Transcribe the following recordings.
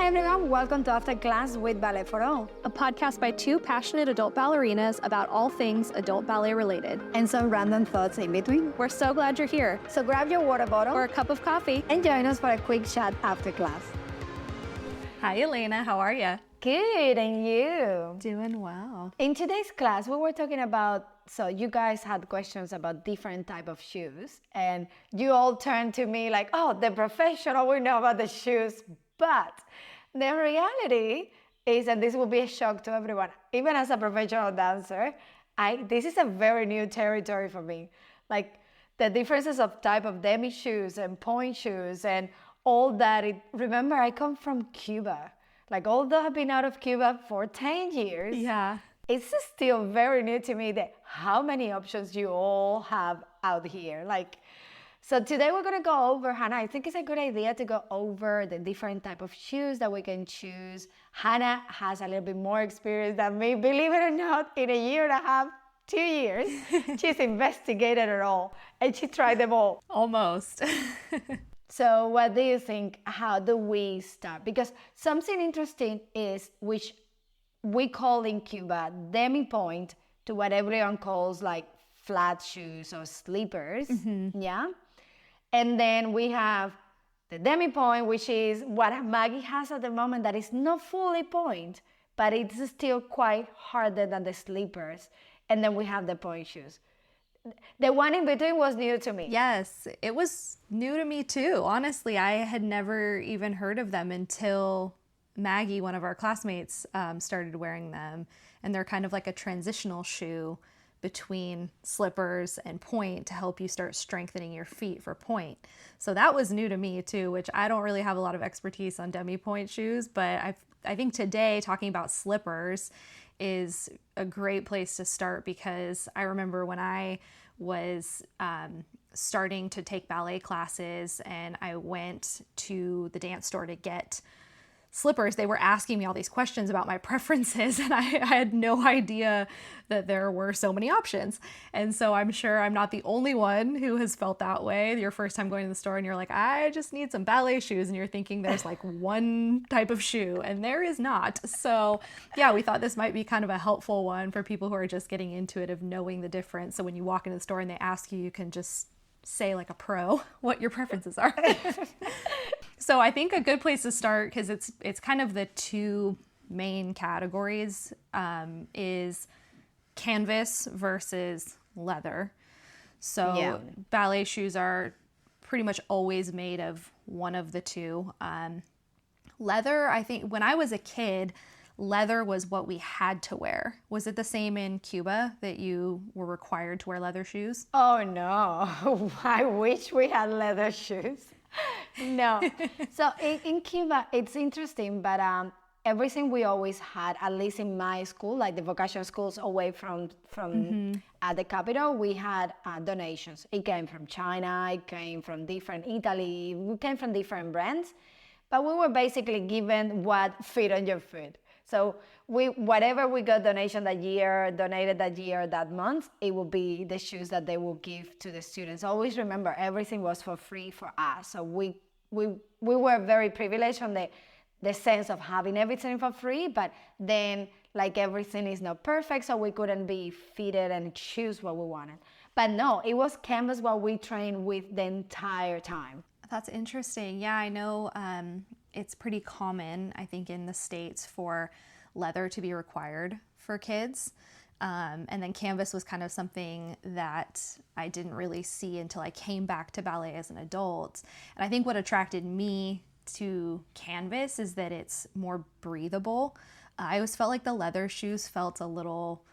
Hi everyone, welcome to After Class with Ballet for All. A podcast by two passionate adult ballerinas about all things adult ballet related. And some random thoughts in between. We're so glad you're here. So grab your water bottle or a cup of coffee and join us for a quick chat after class. Hi Elena, how are you? Good, and you? Doing well. In today's class, we were talking about, so you guys had questions about different type of shoes, and you all turned to me like, oh, the professional will know about the shoes. But the reality is, and this will be a shock to everyone, even as a professional dancer, this is a very new territory for me. Like the differences of type of demi shoes and point shoes and all that. Remember, I come from Cuba. Like although I've been out of Cuba for 10 years, yeah, it's still very new to me that how many options you all have out here. So today we're going to go over, Hannah, I think it's a good idea to go over the different type of shoes that we can choose. Hannah has a little bit more experience than me, believe it or not, in a year and a half, 2 years, she's investigated it all and she tried them all. Almost. So what do you think? How do we start? Because something interesting is, which we call in Cuba, demi-point to what everyone calls like flat shoes or slippers, yeah? And then we have the demi-point, which is what Maggie has at the moment that is not fully point, but it's still quite harder than the slippers. And then we have the point shoes. The one in between was new to me. Yes, it was new to me too. Honestly, I had never even heard of them until Maggie, one of our classmates, started wearing them. And they're kind of like a transitional shoe between slippers and point to help you start strengthening your feet for point. So that was new to me too, which I don't really have a lot of expertise on demi-point shoes, but I think today talking about slippers is a great place to start, because I remember when I was starting to take ballet classes and I went to the dance store to get slippers, they were asking me all these questions about my preferences, and I had no idea that there were so many options. And so I'm sure I'm not the only one who has felt that way. Your first time going to the store and you're like, I just need some ballet shoes, and you're thinking there's like one type of shoe, and there is not. So yeah, we thought this might be kind of a helpful one for people who are just getting into it, of knowing the difference. So when you walk into the store and they ask you, you can just say like a pro what your preferences are. So I think a good place to start, because it's kind of the two main categories, is canvas versus leather. So yeah. Ballet shoes are pretty much always made of one of the two. Leather, I think when I was a kid, leather was what we had to wear. Was it the same in Cuba, that you were required to wear leather shoes? Oh no, I wish we had leather shoes. No. So in Cuba, it's interesting, but everything we always had, at least in my school, like the vocational schools away from the capital, we had donations. It came from China, it came from Italy, it came from different brands, but we were basically given what fit on your foot. So whatever we got donated that year, that month, it will be the shoes that they will give to the students. Always remember, everything was for free for us. So we were very privileged on the sense of having everything for free, but then like everything is not perfect, so we couldn't be fitted and choose what we wanted. But no, it was canvas what we trained with the entire time. That's interesting. Yeah, I know it's pretty common, I think, in the States for leather to be required for kids. And then canvas was kind of something that I didn't really see until I came back to ballet as an adult. And I think what attracted me to canvas is that it's more breathable. I always felt like the leather shoes felt a little,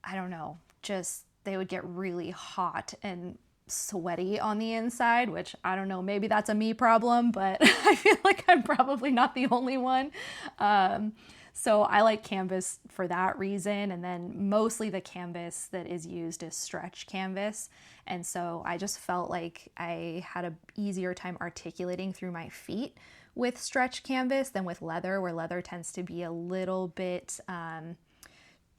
I don't know, just they would get really hot and sweaty on the inside, which I don't know, maybe that's a me problem, but I feel like I'm probably not the only one. So I like canvas for that reason. And then mostly the canvas that is used is stretch canvas. And so I just felt like I had an easier time articulating through my feet with stretch canvas than with leather, where leather tends to be a little bit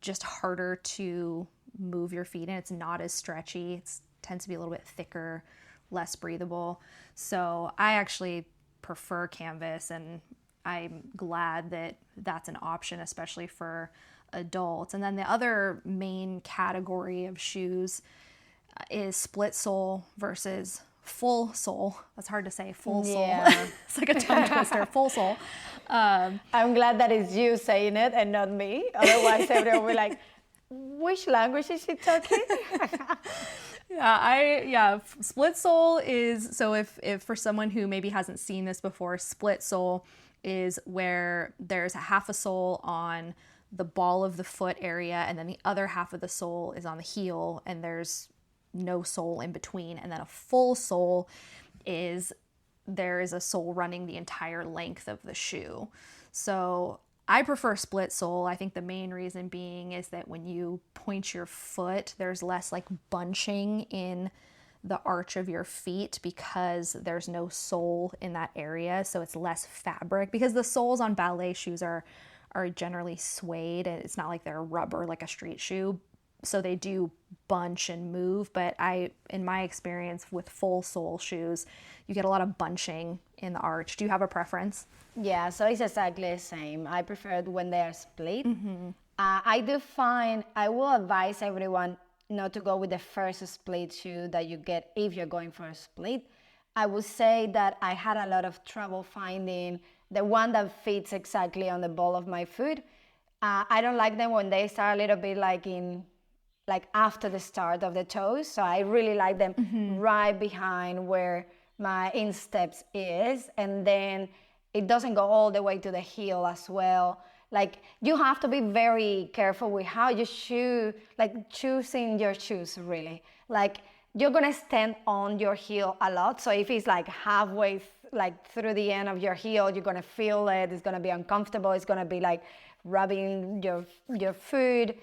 just harder to move your feet in. It's not as stretchy. It tends to be a little bit thicker, less breathable. So I actually prefer canvas, and I'm glad that that's an option, especially for adults. And then the other main category of shoes is split sole versus full sole. That's hard to say, full sole. Yeah. It's like a tongue twister, full sole. I'm glad that it's you saying it and not me. Otherwise, everyone will be like, which language is she talking? Split sole is, so if for someone who maybe hasn't seen this before, split sole is where there's a half a sole on the ball of the foot area, and then the other half of the sole is on the heel, and there's no sole in between. And then a full sole is there is a sole running the entire length of the shoe. So I prefer split sole. I think the main reason being is that when you point your foot, there's less like bunching in the arch of your feet because there's no sole in that area. So it's less fabric, because the soles on ballet shoes are generally suede, and it's not like they're rubber like a street shoe. So they do bunch and move, but in my experience with full sole shoes, you get a lot of bunching in the arch. Do you have a preference? Yeah, so it's exactly the same. I prefer it when they are split. I will advise everyone not to go with the first split shoe that you get if you're going for a split. I would say that I had a lot of trouble finding the one that fits exactly on the ball of my foot. I don't like them when they start a little bit like after the start of the toes. So I really like them right behind where my insteps is, and then it doesn't go all the way to the heel as well. Like, you have to be very careful with how you choosing your shoes, really. Like, you're gonna stand on your heel a lot. So if it's like halfway through the end of your heel, you're gonna feel it. It's gonna be uncomfortable. It's gonna be like rubbing your foot.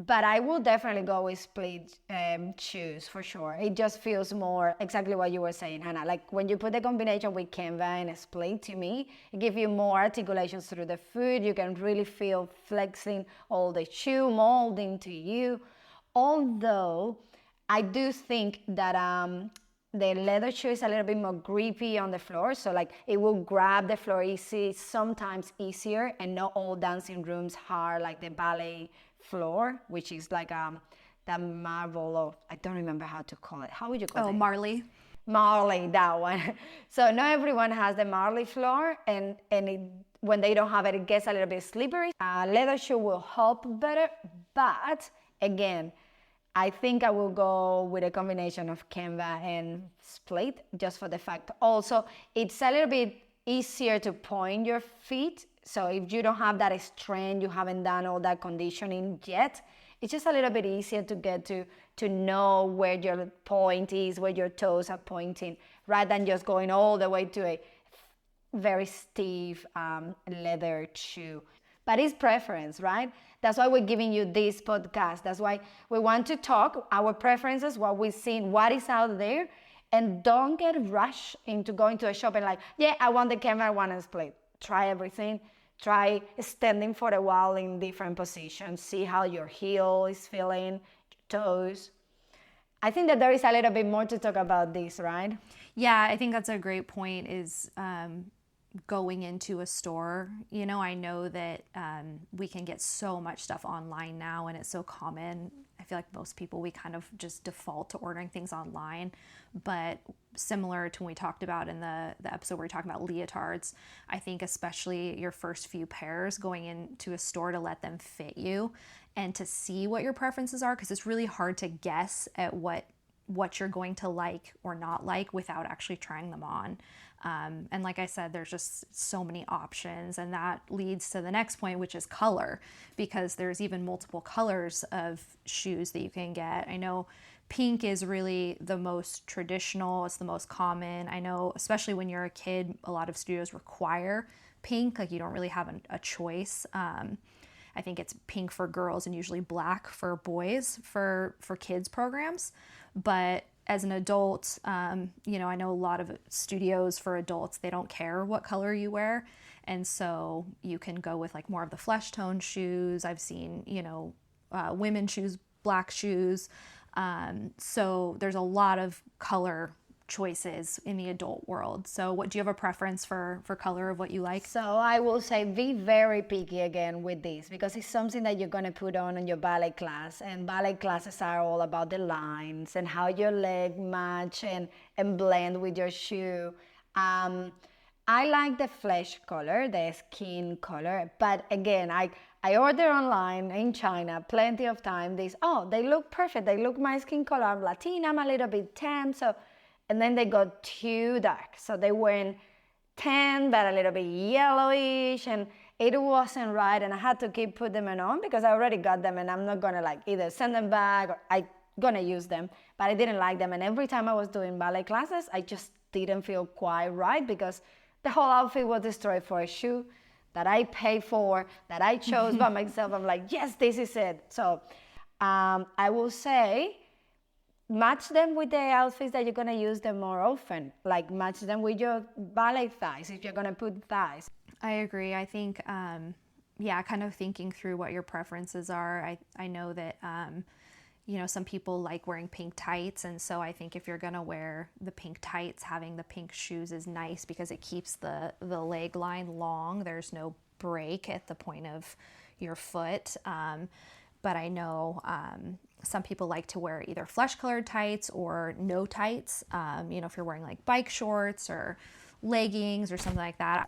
But I will definitely go with split shoes for sure. It just feels more exactly what you were saying, Hannah. Like when you put the combination with Canva and a split, to me, it gives you more articulations through the foot. You can really feel flexing all the shoe molding to you. Although I do think that the leather shoe is a little bit more grippy on the floor. So like it will grab the floor easy, sometimes easier, and not all dancing rooms are like the ballet floor, which is like that marble of, I don't remember how to call it. How would you call it? Oh, Marley. Marley, that one. So not everyone has the Marley floor, and when they don't have it, it gets a little bit slippery. Leather shoe will help better, but again, I think I will go with a combination of Canva and split, just for the fact. Also, it's a little bit easier to point your feet. So if you don't have that strength, you haven't done all that conditioning yet, it's just a little bit easier to get to know where your point is, where your toes are pointing, rather than just going all the way to a very stiff leather shoe. But it's preference, right? That's why we're giving you this podcast. That's why we want to talk our preferences, what we've seen, what is out there, and don't get rushed into going to a shop and like, yeah, I want the camera, I want a split. Try everything. Try standing for a while in different positions. See how your heel is feeling, your toes. I think that there is a little bit more to talk about this, right? Yeah, I think that's a great point, is going into a store. You know, I know that we can get so much stuff online now, and it's so common. I feel like most people, we kind of just default to ordering things online. But similar to when we talked about in the episode where we talked about leotards, I think especially your first few pairs, going into a store to let them fit you and to see what your preferences are, because it's really hard to guess at what you're going to like or not like without actually trying them on. And like I said, there's just so many options, and that leads to the next point, which is color, because there's even multiple colors of shoes that you can get. I know pink is really the most traditional, it's the most common. I know, especially when you're a kid, a lot of studios require pink, like you don't really have a choice. I think it's pink for girls and usually black for boys for kids programs. But as an adult, you know, I know a lot of studios for adults, they don't care what color you wear. And so you can go with like more of the flesh tone shoes. I've seen, you know, women choose black shoes. So there's a lot of color choices in the adult world. So what do you have a preference for color of what you like? So I will say be very picky again with this because it's something that you're going to put on in your ballet class, and ballet classes are all about the lines and how your leg match and blend with your shoe. I like the flesh color, the skin color, but again, I order online in China plenty of time. They look perfect. They look my skin color. I'm Latina, I'm a little bit tan, and then they got too dark. So they went tan, but a little bit yellowish, and it wasn't right. And I had to keep putting them on because I already got them, and I'm not gonna like either send them back or I gonna use them. But I didn't like them, and every time I was doing ballet classes, I just didn't feel quite right because the whole outfit was destroyed for a shoe that I paid for, that I chose by myself. I'm like, yes, this is it. So I will say, match them with the outfits that you're gonna use them more often. Like match them with your ballet thighs if you're gonna put thighs. I agree. I think, kind of thinking through what your preferences are. I know that, some people like wearing pink tights. And so I think if you're going to wear the pink tights, having the pink shoes is nice because it keeps the leg line long. There's no break at the point of your foot. But I know some people like to wear either flesh colored tights or no tights. If you're wearing like bike shorts or leggings or something like that.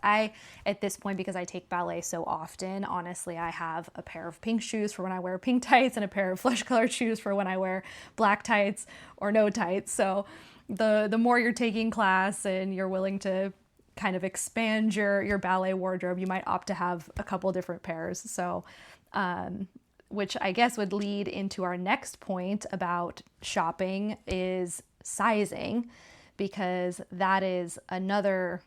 At this point, because I take ballet so often, honestly, I have a pair of pink shoes for when I wear pink tights and a pair of flesh colored shoes for when I wear black tights or no tights. So the more you're taking class and you're willing to kind of expand your ballet wardrobe, you might opt to have a couple different pairs. So, which I guess would lead into our next point about shopping is sizing, because that is another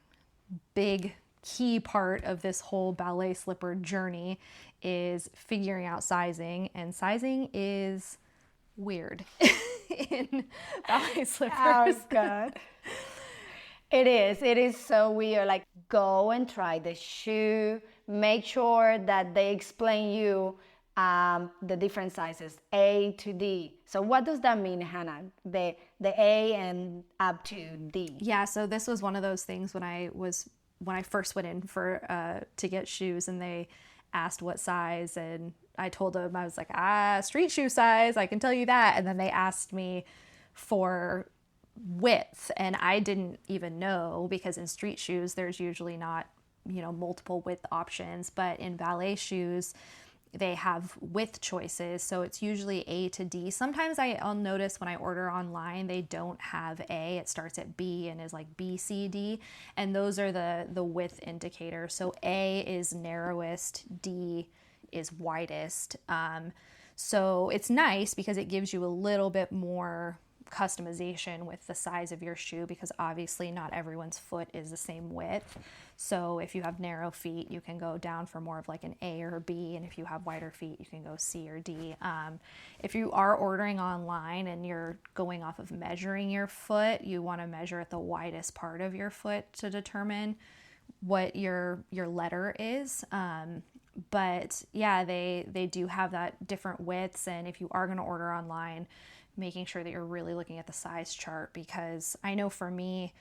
big key part of this whole ballet slipper journey, is figuring out sizing. And sizing is weird in ballet slippers. Oh, God. It is so weird. Like, go and try the shoe. Make sure that they explain you the different sizes, A to D. So what does that mean, Hannah? The A and up to D. Yeah, so this was one of those things when I first went in to get shoes, and they asked what size, and I told them, I was like, street shoe size, I can tell you that. And then they asked me for width, and I didn't even know, because in street shoes there's usually not, multiple width options, but in ballet shoes they have width choices, so it's usually A to D. Sometimes I'll notice when I order online they don't have A, it starts at B and is like B, C, D, and those are the width indicators. So A is narrowest, D is widest. So it's nice because it gives you a little bit more customization with the size of your shoe, because obviously not everyone's foot is the same width. So if you have narrow feet, you can go down for more of like an A or a B, and if you have wider feet, you can go C or D. If you are ordering online and you're going off of measuring your foot, you want to measure at the widest part of your foot to determine what your letter is. But yeah, they do have that different widths, and if you are going to order online, making sure that you're really looking at the size chart, because I know for me,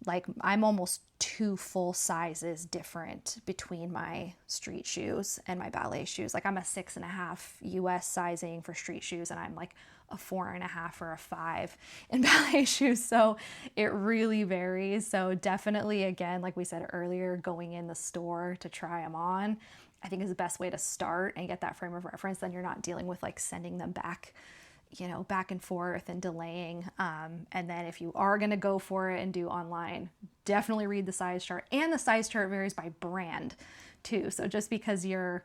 like, I'm almost 2 full sizes different between my street shoes and my ballet shoes. Like, I'm a 6.5 US sizing for street shoes, and I'm like a 4.5 or a 5 in ballet shoes. So it really varies. So definitely, again, like we said earlier, going in the store to try them on, I think is the best way to start and get that frame of reference. Then you're not dealing with like sending them back and forth and delaying. And then if you are going to go for it and do online, definitely read the size chart. And the size chart varies by brand too. So just because you're,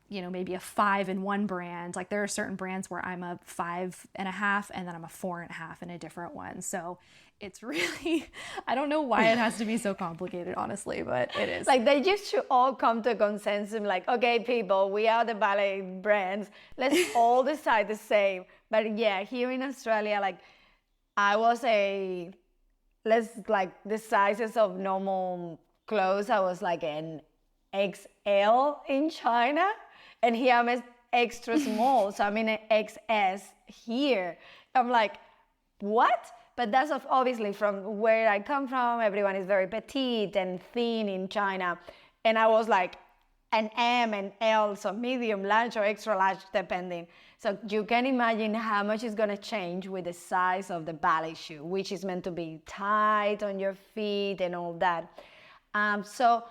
maybe a 5 in one brand, like there are certain brands where I'm a 5.5 and then I'm a 4.5 in a different one. So it's really, I don't know why it has to be so complicated, honestly, but it is. Like, they just should all come to a consensus, like, okay, people, we are the ballet brands. Let's all decide the same. But yeah, here in Australia, like, I was the sizes of normal clothes, I was like an XL in China, and here I'm extra small, so I'm in an XS here. I'm like, what? but that's obviously from where I come from. Everyone is very petite and thin in China. And I was like an M and L, so medium, large, or extra large, depending. So you can imagine how much is going to change with the size of the ballet shoe, which is meant to be tight on your feet and all that. So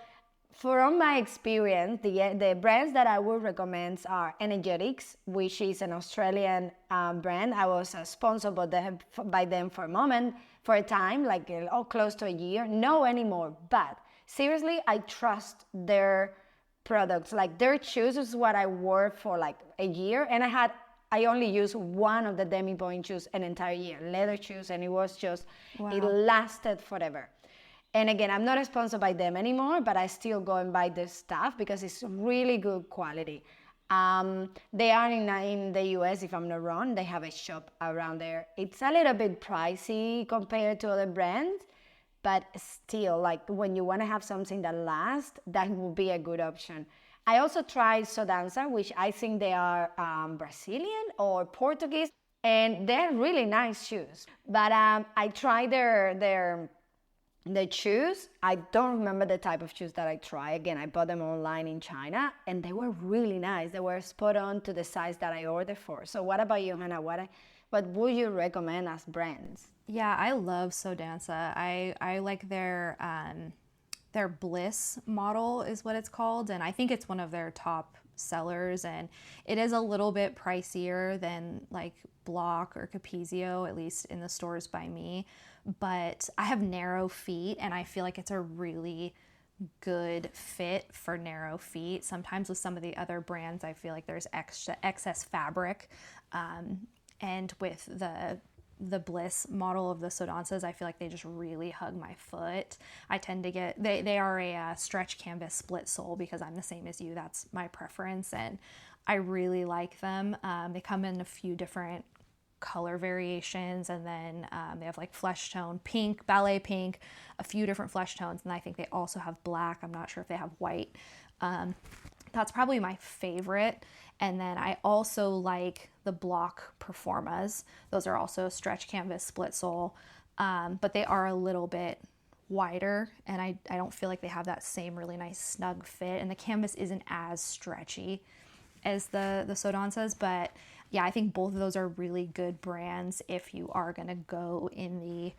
from my experience, the brands that I would recommend are Energetics, which is an Australian brand. I was sponsored by them for a time, like close to a year. No anymore, but seriously, I trust their products. Like their shoes is what I wore for like a year, and I only used one of the demi point shoes an entire year, leather shoes, and it was just, it lasted forever. And again, I'm not sponsored by them anymore, but I still go and buy their stuff because it's really good quality. They are in the US, if I'm not wrong. They have a shop around there. It's a little bit pricey compared to other brands, but still, like when you want to have something that lasts, that would be a good option. I also tried Sodanza, which I think they are Brazilian or Portuguese, and they're really nice shoes. But I tried the shoes. I don't remember the type of shoes that I tried. Again, I bought them online in China, and they were really nice. They were spot on to the size that I ordered for. So what about you, Hannah? What would you recommend as brands? Yeah, I love Sodanza. I like their Bliss model is what it's called, and I think it's one of their top sellers, and it is a little bit pricier than like Block or Capezio, at least in the stores by me. But I have narrow feet, and I feel like it's a really good fit for narrow feet. Sometimes with some of the other brands, I feel like there's excess fabric, and with the Bliss model of the Sodanzas, I feel like they just really hug my foot. I tend to get, they are a stretch canvas split sole because I'm the same as you. That's my preference, and I really like them. They come in a few different color variations, and then they have like flesh tone pink, ballet pink, a few different flesh tones, and I think they also have black. I'm not sure if they have white. That's probably my favorite. And then I also like the Block Performas. Those are also stretch canvas split sole, but they are a little bit wider, and I don't feel like they have that same really nice snug fit, and the canvas isn't as stretchy as the Sodanzas. But yeah, I think both of those are really good brands if you are going to go in the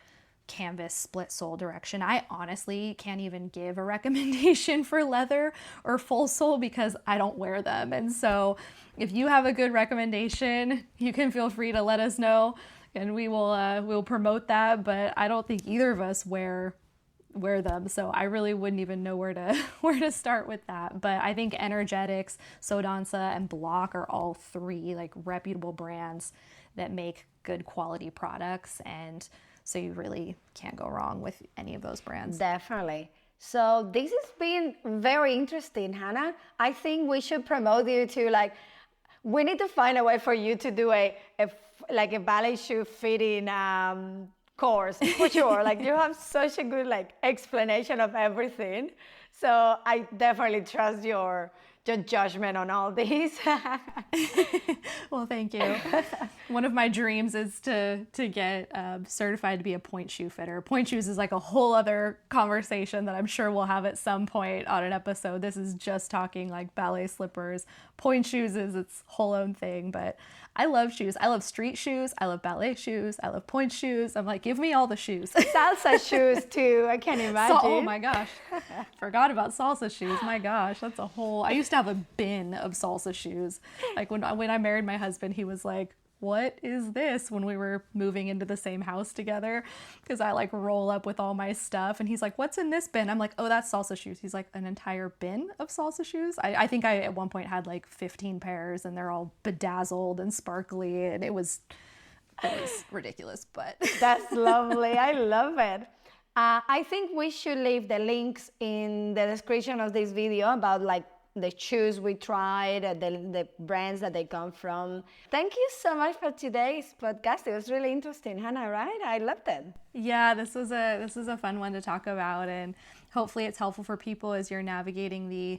canvas split sole direction. I honestly can't even give a recommendation for leather or full sole because I don't wear them. And so if you have a good recommendation, you can feel free to let us know, and we'll promote that. But I don't think either of us wear them, so I really wouldn't even know where to start with that. But I think Energetics, Sodanza, and Block are all three like reputable brands that make good quality products, and so you really can't go wrong with any of those brands. Definitely. So this has been very interesting, Hannah. I think we should promote you to, like, we need to find a way for you to do a ballet shoe fitting course for sure. Like, you have such a good like explanation of everything, so I definitely trust your judgment on all these. Well, thank you. One of my dreams is to get certified to be a point shoe fitter. Point shoes is like a whole other conversation that I'm sure we'll have at some point on an episode. This is just talking like ballet slippers. Point shoes is its whole own thing, but I love shoes. I love street shoes. I love ballet shoes. I love point shoes. I'm like, give me all the shoes. Salsa shoes too. I can't imagine. Oh my gosh. Forgot about salsa shoes. My gosh, that's a whole... I used to have a bin of salsa shoes. Like when I married my husband, he was like, what is this, when we were moving into the same house together, because I like roll up with all my stuff, and he's like, what's in this bin? I'm like, oh, that's salsa shoes. He's like, an entire bin of salsa shoes? I think I at one point had like 15 pairs, and they're all bedazzled and sparkly, and it was ridiculous, but that's lovely. I love it. I think we should leave the links in the description of this video about like the shoes we tried, the brands that they come from. Thank you so much for today's podcast. It was really interesting, Hannah, right? I loved it. Yeah, this was a fun one to talk about, and hopefully it's helpful for people as you're navigating the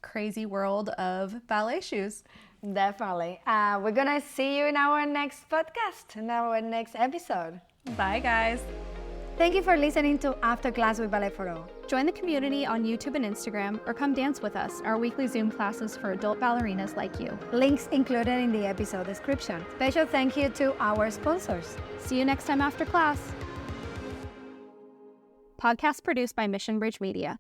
crazy world of ballet shoes. Definitely. We're gonna see you in our next podcast, in our next episode. Bye, guys. Thank you for listening to After Class with Ballet for All. Join the community on YouTube and Instagram, or come dance with us, our weekly Zoom classes for adult ballerinas like you. Links included in the episode description. Special thank you to our sponsors. See you next time after class. Podcast produced by Mission Bridge Media.